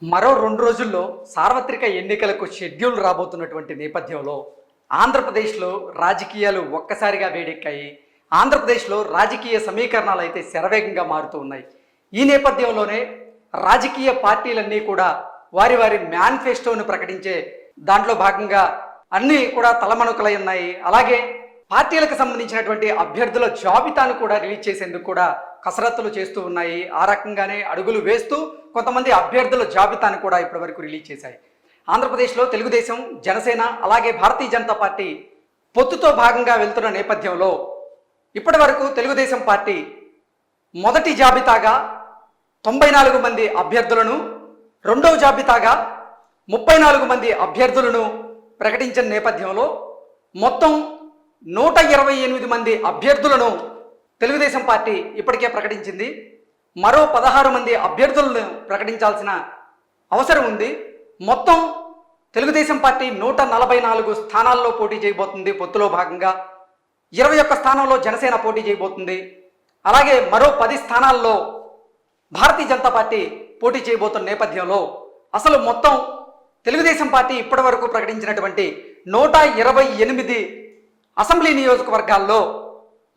మరో 2 రోజుల్లో సార్వత్రిక ఎన్నికలకు షెడ్యూల్ రాబోతున్నటువంటి నేపథ్యంలో ఆంధ్రప్రదేశ్లో రాజకీయాలు ఒక్కసారిగా వేడెక్కాయి. ఆంధ్రప్రదేశ్లో రాజకీయ సమీకరణాలు అయితే శరవేగంగా మారుతూ ఉన్నాయి. ఈ నేపథ్యంలోనే రాజకీయ పార్టీలన్నీ కూడా వారి వారి మేనిఫెస్టోను ప్రకటించే దాంట్లో భాగంగా అన్నీ కూడా తలమణుకలై ఉన్నాయి. అలాగే పార్టీలకు సంబంధించినటువంటి అభ్యర్థుల జాబితాను కూడా రిలీజ్ చేసేందుకు కూడా కసరత్తులు చేస్తూ ఉన్నాయి. ఆ రకంగానే అడుగులు వేస్తూ కొంతమంది అభ్యర్థుల జాబితాను కూడా ఇప్పటివరకు రిలీజ్ చేశాయి. ఆంధ్రప్రదేశ్లో తెలుగుదేశం, జనసేన అలాగే భారతీయ జనతా పార్టీ పొత్తుతో భాగంగా వెళ్తున్న నేపథ్యంలో ఇప్పటి వరకు తెలుగుదేశం పార్టీ మొదటి జాబితాగా 94 మంది అభ్యర్థులను, రెండవ జాబితాగా 34 మంది అభ్యర్థులను ప్రకటించిన నేపథ్యంలో మొత్తం 128 మంది అభ్యర్థులను తెలుగుదేశం పార్టీ ఇప్పటికే ప్రకటించింది. మరో 16 మంది అభ్యర్థులను ప్రకటించాల్సిన అవసరం ఉంది. మొత్తం తెలుగుదేశం పార్టీ 144 స్థానాల్లో పోటీ చేయబోతుంది. పొత్తులో భాగంగా 21 స్థానంలో జనసేన పోటీ చేయబోతుంది. అలాగే మరో 10 స్థానాల్లో భారతీయ జనతా పార్టీ పోటీ చేయబోతున్న నేపథ్యంలో అసలు మొత్తం తెలుగుదేశం పార్టీ ఇప్పటి వరకు ప్రకటించినటువంటి 128 అసెంబ్లీ నియోజకవర్గాల్లో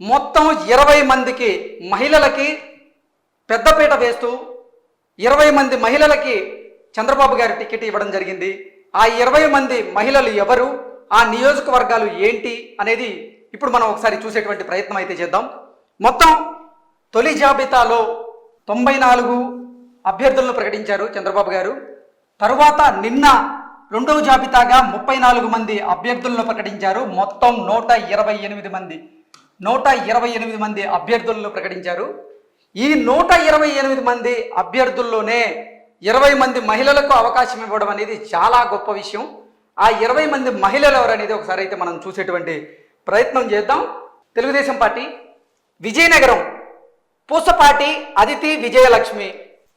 మొత్తం 20 మందికి మహిళలకి పెద్దపీట వేస్తూ 20 మంది మహిళలకి చంద్రబాబు గారు టికెట్ ఇవ్వడం జరిగింది. ఆ 20 మంది మహిళలు ఎవరు, ఆ నియోజకవర్గాలు ఏంటి అనేది ఇప్పుడు మనం ఒకసారి చూసేటువంటి ప్రయత్నం అయితే చేద్దాం. మొత్తం తొలి జాబితాలో 94 అభ్యర్థులను ప్రకటించారు చంద్రబాబు గారు. తరువాత నిన్న రెండవ జాబితాగా 34 మంది అభ్యర్థులను ప్రకటించారు. మొత్తం 128 మంది అభ్యర్థులను ప్రకటించారు. ఈ 128 మంది అభ్యర్థుల్లోనే 20 మంది మహిళలకు అవకాశం ఇవ్వడం అనేది చాలా గొప్ప విషయం. ఆ 20 మంది మహిళలు ఎవరనేది ఒకసారి అయితే మనం చూసేటువంటి ప్రయత్నం చేద్దాం. తెలుగుదేశం పార్టీ విజయనగరం పూసపాటి అదితి విజయలక్ష్మి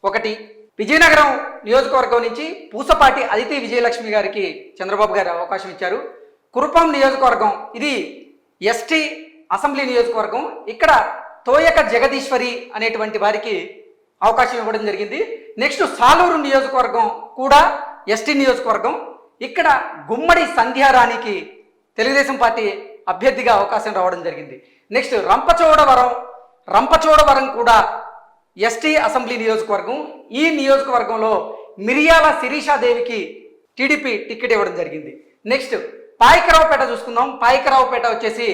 ఒకటి. విజయనగరం నియోజకవర్గం నుంచి పూసపాటి అదితి విజయలక్ష్మి గారికి చంద్రబాబు గారు అవకాశం ఇచ్చారు. కురుపం నియోజకవర్గం ఇది ఎస్టీ అసెంబ్లీ నియోజకవర్గం. ఇక్కడ తోయక జగదీశ్వరి అనేటువంటి వారికి అవకాశం ఇవ్వడం జరిగింది. నెక్స్ట్ సాలూరు నియోజకవర్గం కూడా ఎస్టీ నియోజకవర్గం. ఇక్కడ గుమ్మడి సంధ్యారాణికి తెలుగుదేశం పార్టీ అభ్యర్థిగా అవకాశం రావడం జరిగింది. నెక్స్ట్ రంపచోడవరం కూడా ఎస్టీ అసెంబ్లీ నియోజకవర్గం. ఈ నియోజకవర్గంలో మిరియాల శిరీషాదేవికి టీడీపీ టికెట్ ఇవ్వడం జరిగింది. నెక్స్ట్ పాయకరావుపేట చూసుకుందాం. పాయకరావుపేట వచ్చేసి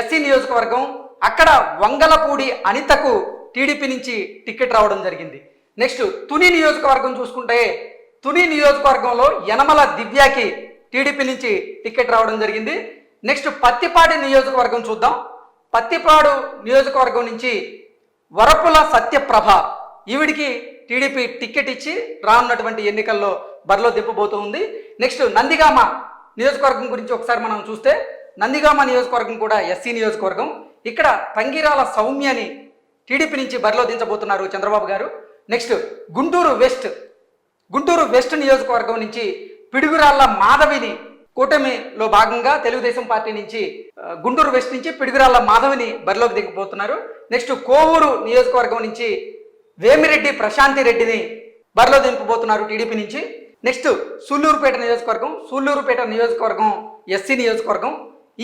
ఎస్సీ నియోజకవర్గం. అక్కడ వంగలపూడి అనితకు టీడీపీ నుంచి టికెట్ రావడం జరిగింది. నెక్స్ట్ తుని నియోజకవర్గం చూసుకుంటే తుని నియోజకవర్గంలో యనమల దివ్యాకి టీడీపీ నుంచి టికెట్ రావడం జరిగింది. నెక్స్ట్ పత్తిపాడు నియోజకవర్గం చూద్దాం. పత్తిపాడు నియోజకవర్గం నుంచి వరపుల సత్యప్రభ ఈవిడికి టీడీపీ టికెట్ ఇచ్చి రానున్నటువంటి ఎన్నికల్లో బరిలో దింపబోతుంది. నెక్స్ట్ నందిగామ నియోజకవర్గం గురించి ఒకసారి మనం చూస్తే నందిగామ నియోజకవర్గం కూడా ఎస్సీ నియోజకవర్గం. ఇక్కడ తంగిరాల సౌమ్యని టీడీపీ నుంచి బరిలో దించబోతున్నారు చంద్రబాబు గారు. నెక్స్ట్ గుంటూరు వెస్ట్ నియోజకవర్గం నుంచి పిడుగురాళ్ల మాధవిని కూటమిలో భాగంగా తెలుగుదేశం పార్టీ నుంచి గుంటూరు వెస్ట్ నుంచి పిడుగురాళ్ల మాధవిని బరిలోకి దిగబోతున్నారు. నెక్స్ట్ కోవూరు నియోజకవర్గం నుంచి వేమిరెడ్డి ప్రశాంతి రెడ్డిని బరిలో దింపబోతున్నారు టీడీపీ నుంచి. నెక్స్ట్ సూళ్లూరుపేట నియోజకవర్గం ఎస్సీ నియోజకవర్గం.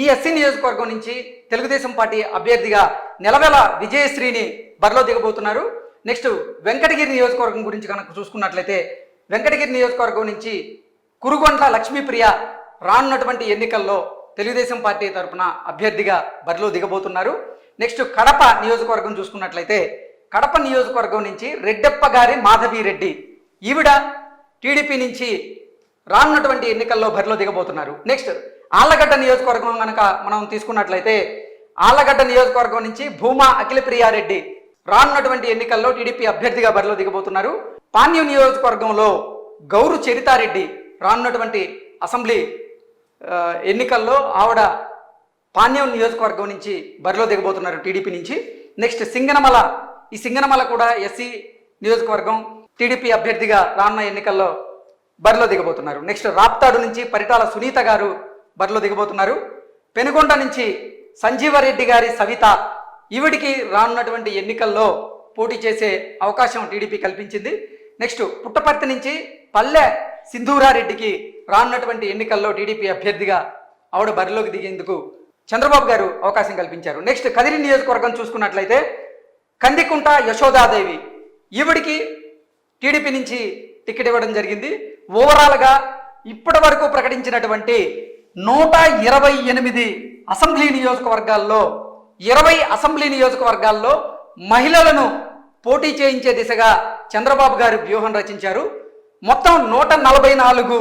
ఈ ఎస్సీ నియోజకవర్గం నుంచి తెలుగుదేశం పార్టీ అభ్యర్థిగా నెలవెల విజయశ్రీని బరిలో దిగబోతున్నారు. నెక్స్ట్ వెంకటగిరి నియోజకవర్గం గురించి కనుక చూసుకున్నట్లయితే వెంకటగిరి నియోజకవర్గం నుంచి కురుగొండ్ల లక్ష్మీప్రియ రానున్నటువంటి ఎన్నికల్లో తెలుగుదేశం పార్టీ తరఫున అభ్యర్థిగా బరిలో దిగబోతున్నారు. నెక్స్ట్ కడప నియోజకవర్గం చూసుకున్నట్లయితే కడప నియోజకవర్గం నుంచి రెడ్డెప్ప గారి మాధవిరెడ్డి ఈవిడ టీడీపీ నుంచి రానున్నటువంటి ఎన్నికల్లో బరిలో దిగబోతున్నారు. నెక్స్ట్ ఆళ్లగడ్డ నియోజకవర్గం కనుక మనం తీసుకున్నట్లయితే ఆళ్లగడ్డ నియోజకవర్గం నుంచి భూమా అఖిలప్రియారెడ్డి రానున్నటువంటి ఎన్నికల్లో టీడీపీ అభ్యర్థిగా బరిలో దిగబోతున్నారు. పాణ్యం నియోజకవర్గంలో గౌరు చరితారెడ్డి రానున్నటువంటి అసెంబ్లీ ఎన్నికల్లో ఆవిడ పాణ్యం నియోజకవర్గం నుంచి బరిలో దిగబోతున్నారు టీడీపీ నుంచి. నెక్స్ట్ సింగనమల కూడా ఎస్సీ నియోజకవర్గం టీడీపీ అభ్యర్థిగా రానున్న ఎన్నికల్లో బరిలో దిగబోతున్నారు. నెక్స్ట్ రాప్తాడు నుంచి పరిటాల సునీత గారు బరిలో దిగబోతున్నారు. పెనుగొండ నుంచి సంజీవరెడ్డి గారి సవిత ఈవిడికి రానున్నటువంటి ఎన్నికల్లో పోటీ చేసే అవకాశం టీడీపీ కల్పించింది. నెక్స్ట్ పుట్టపర్తి నుంచి పల్లె సింధూరారెడ్డికి రానున్నటువంటి ఎన్నికల్లో టీడీపీ అభ్యర్థిగా ఆవిడ బరిలోకి దిగేందుకు చంద్రబాబు గారు అవకాశం కల్పించారు. నెక్స్ట్ కదిరి నియోజకవర్గం చూసుకున్నట్లయితే కందికుంట యశోదాదేవి ఈవిడికి టీడీపీ నుంచి టికెట్ ఇవ్వడం జరిగింది. ఓవరాల్గా ఇప్పటి వరకు ప్రకటించినటువంటి 128 అసెంబ్లీ నియోజకవర్గాల్లో 20 అసెంబ్లీ నియోజకవర్గాల్లో మహిళలను పోటీ చేయించే దిశగా చంద్రబాబు గారు వ్యూహం రచించారు. మొత్తం 144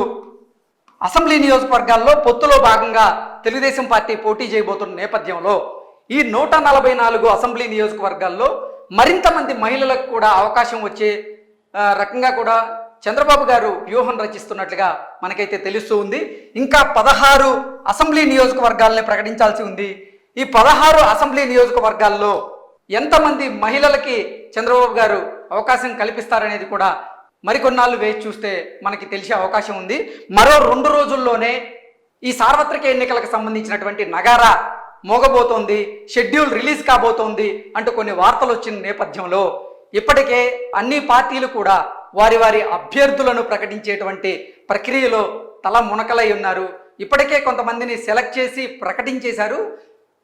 అసెంబ్లీ నియోజకవర్గాల్లో పొత్తులో భాగంగా తెలుగుదేశం పార్టీ పోటీ చేయబోతున్న నేపథ్యంలో ఈ 144 అసెంబ్లీ నియోజకవర్గాల్లో మరింత మంది మహిళలకు కూడా అవకాశం వచ్చే రకంగా కూడా చంద్రబాబు గారు వ్యూహం రచిస్తున్నట్లుగా మనకైతే తెలుస్తూ ఉంది. ఇంకా 16 అసెంబ్లీ నియోజకవర్గాలని ప్రకటించాల్సి ఉంది. ఈ 16 అసెంబ్లీ నియోజకవర్గాల్లో ఎంతమంది మహిళలకి చంద్రబాబు గారు అవకాశం కల్పిస్తారనేది కూడా మరికొన్నాళ్ళు వేచి చూస్తే మనకి తెలిసే అవకాశం ఉంది. మరో 2 రోజుల్లోనే ఈ సార్వత్రిక ఎన్నికలకు సంబంధించినటువంటి నగారా మోగబోతోంది, షెడ్యూల్ రిలీజ్ కాబోతోంది అంటూ కొన్ని వార్తలు వచ్చిన నేపథ్యంలో ఇప్పటికే అన్ని పార్టీలు కూడా వారి వారి అభ్యర్థులను ప్రకటించేటువంటి ప్రక్రియలో తల మునకలై ఉన్నారు. ఇప్పటికే కొంతమందిని సెలెక్ట్ చేసి ప్రకటించేశారు.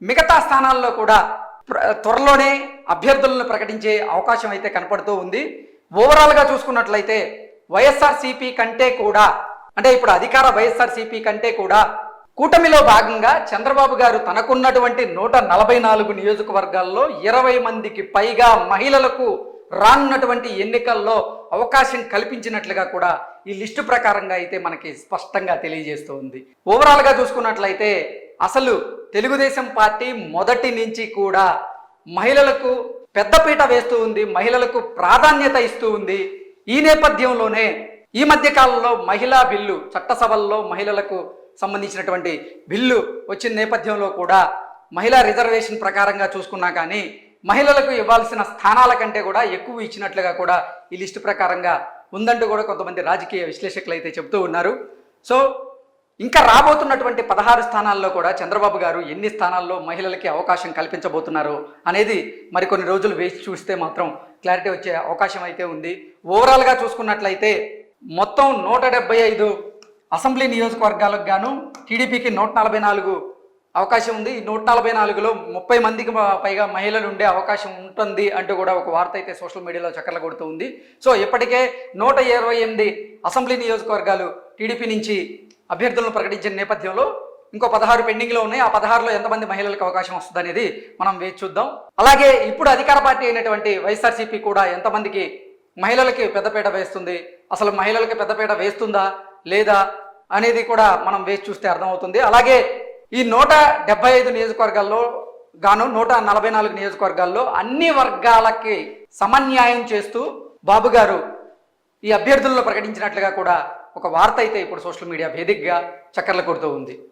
మిగతా స్థానాల్లో కూడా త్వరలోనే అభ్యర్థులను ప్రకటించే అవకాశం అయితే కనపడుతూ ఉంది. ఓవరాల్గా చూసుకున్నట్లయితే వైఎస్ఆర్సీపీ కంటే కూడా, అంటే ఇప్పుడు అధికార వైఎస్ఆర్సీపీ కంటే కూడా కూటమిలో భాగంగా చంద్రబాబు గారు తనకున్నటువంటి 144 నియోజకవర్గాల్లో 20 మందికి పైగా మహిళలకు రానున్నటువంటి ఎన్నికల్లో అవకాశం కల్పించినట్లుగా కూడా ఈ లిస్టు ప్రకారంగా అయితే మనకి స్పష్టంగా తెలియజేస్తూ ఉంది. ఓవరాల్గా చూసుకున్నట్లయితే అసలు తెలుగుదేశం పార్టీ మొదటి నుంచి కూడా మహిళలకు పెద్దపీట వేస్తూ ఉంది, మహిళలకు ప్రాధాన్యత ఇస్తూ ఉంది. ఈ నేపథ్యంలోనే ఈ మధ్య కాలంలో మహిళా బిల్లు చట్టసభల్లో మహిళలకు సంబంధించినటువంటి బిల్లు వచ్చిన నేపథ్యంలో కూడా మహిళా రిజర్వేషన్ ప్రకారంగా చూసుకున్నా కానీ మహిళలకు ఇవ్వాల్సిన స్థానాల కంటే కూడా ఎక్కువ ఇచ్చినట్లుగా కూడా ఈ లిస్టు ప్రకారంగా ఉందంటూ కూడా కొంతమంది రాజకీయ విశ్లేషకులు అయితే చెబుతూ ఉన్నారు. సో ఇంకా రాబోతున్నటువంటి 16 స్థానాల్లో కూడా చంద్రబాబు గారు ఎన్ని స్థానాల్లో మహిళలకి అవకాశం కల్పించబోతున్నారు అనేది మరికొన్ని రోజులు వేసి చూస్తే మాత్రం క్లారిటీ వచ్చే అవకాశం అయితే ఉంది. ఓవరాల్గా చూసుకున్నట్లయితే మొత్తం 175 అసెంబ్లీ నియోజకవర్గాలకు గాను టీడీపీకి 144 అవకాశం ఉంది. ఈ 144లో 30 మందికి పైగా మహిళలు ఉండే అవకాశం ఉంటుంది అంటూ కూడా ఒక వార్త అయితే సోషల్ మీడియాలో చక్కర్లు కొడుతూ ఉంది. సో ఇప్పటికే 128 అసెంబ్లీ నియోజకవర్గాలు టీడీపీ నుంచి అభ్యర్థులను ప్రకటించిన నేపథ్యంలో ఇంకో 16 పెండింగ్లో ఉన్నాయి. ఆ 16లో ఎంతమంది మహిళలకు అవకాశం వస్తుంది అనేది మనం వేచి చూద్దాం. అలాగే ఇప్పుడు అధికార పార్టీ అయినటువంటి వైఎస్ఆర్సీపీ కూడా ఎంతమందికి మహిళలకి పెద్దపీట వేస్తుంది, అసలు మహిళలకి పెద్దపీట వేస్తుందా లేదా అనేది కూడా మనం వేచి చూస్తే అర్థమవుతుంది. అలాగే ఈ 175 నియోజకవర్గాల్లో గాను 144 నియోజకవర్గాల్లో అన్ని వర్గాలకి సమన్యాయం చేస్తూ బాబు గారు ఈ అభ్యర్థులను ప్రకటించినట్లుగా కూడా ఒక వార్త అయితే ఇప్పుడు సోషల్ మీడియా వేదికగా చక్కర్లు కొడుతూ ఉంది.